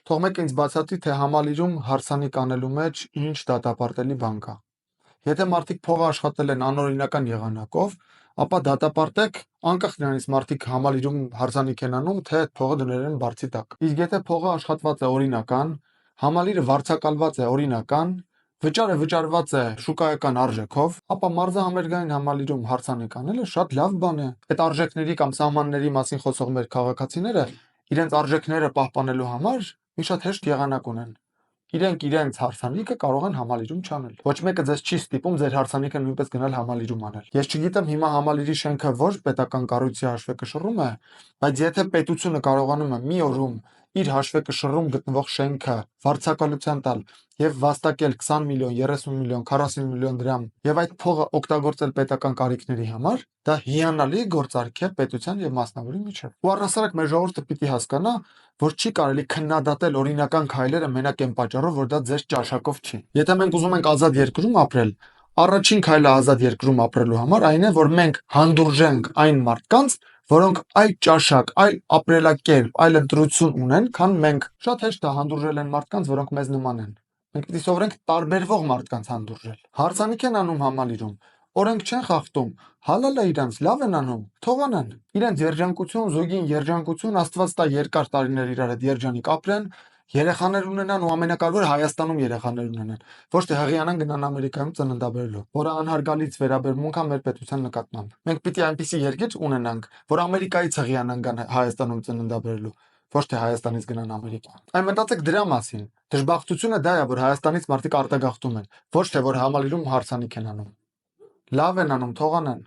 Թող մեկը ինձ բացատրի, թե համալիրում հարսանիք անելու մեջ ինչ դատապարտելի բան կա։ Եթե մարդիկ փողը աշխատել են անօրինական եղանակով, ապա դատապարտեք, անկախ նրանից մարդիկ համալիրում հարսանիք են անում, թե այդ փողը դնել են բարձի տակ։ Իսկ եթե փողը աշխատված է օրինական, համալիրը վարձակալված է օրինական, վճարը վճարված է շուկայական արժեքով, ապա մարզահամերգային համալիրում հարսանիք անելը շատ լավ բան է։ Այդ արժեքների կամ սահմանների մասին խոսող մեր քաղաքացիները իրենց արժեքները պահպանելու համար մի շատ հեշտ եղանակ ունեն։ Իրենք իրենց հարսանիքը կարող են համալիրում չանել։ Ոչ մեկը ձեզ չի ստիպում ձեր հարսանիքը նույնպես գնալ համալիրում անել։ Ես չգիտեմ հիմա համալիրի շենքը ոչ պետական կառույցի հաշվեկշռում է, բայց եթե պետությունը կարողանում է մի օրում իր հաշվեկշռում գտնվող շենքը վարձակալության տալ եւ վաստակել 20 միլիոն, 30 միլիոն, 40 միլիոն դրամ եւ այդ փողը օգտագործել պետական կարիքների համար, դա հիանալի գործարք է պետության եւ մասնավորի միջեւ։ Ու առհասարակ մեր ժողովուրդը պիտի հասկանա, որ չի կարելի քննադատել օրինական քայլերը մենակ այն պատճառով, որ դա ձեր ճաշակով չի։ Եթե մենք ուզում ենք ազատ երկրում ապրել, առաջին քայլը ազատ երկրում ապրելու համար այն է, որ մենք հանդուրժենք այն մարդկանց, որոնք այլ ճաշակ, այլ ապրելակերպ, այլ ընտրություն ունեն, քան մենք։ Շատ հեշտ է հանդուրժել այն մարդկանց, որոնք մեզ նման են։ Մենք պիտի սովորենք տարբերվող մարդկանց հանդուրժել։ Հարսանիք են անում համալիրում, օրենք չեն խախտում, հալալ է իրանց, լավ են անում, թող անեն։ Իրենց երջանկություն, զույգին երջանկություն, Աստված տա երկար տարիներ իրար հետ երջանիկ ապրեն, երեխաներ ունենան ու ամենակարևորը Հայաստանում երեխաներ ունենան։ Ոչ թե հղիանան գնան Ամերիկայում ծննդաբերելու, որը անհարգալից վերաբերմունք է մեր պետության նկատմամբ։ Մենք պիտի այնպիսի երկիր ունենանք, որ Ամերիկայից հղիանան գան Հայաստանում ծննդաբերելու, ոչ թե Հայաստանից գնան Ամերիկա։ Այն մտածեք դրա մասին։ Դժբախտությունը դա է, որ Հայաստանից մարդիկ արտագաղթում են, ոչ թե որ համալիրում հարսանիք են անում։ Լավ են անում, թող անեն։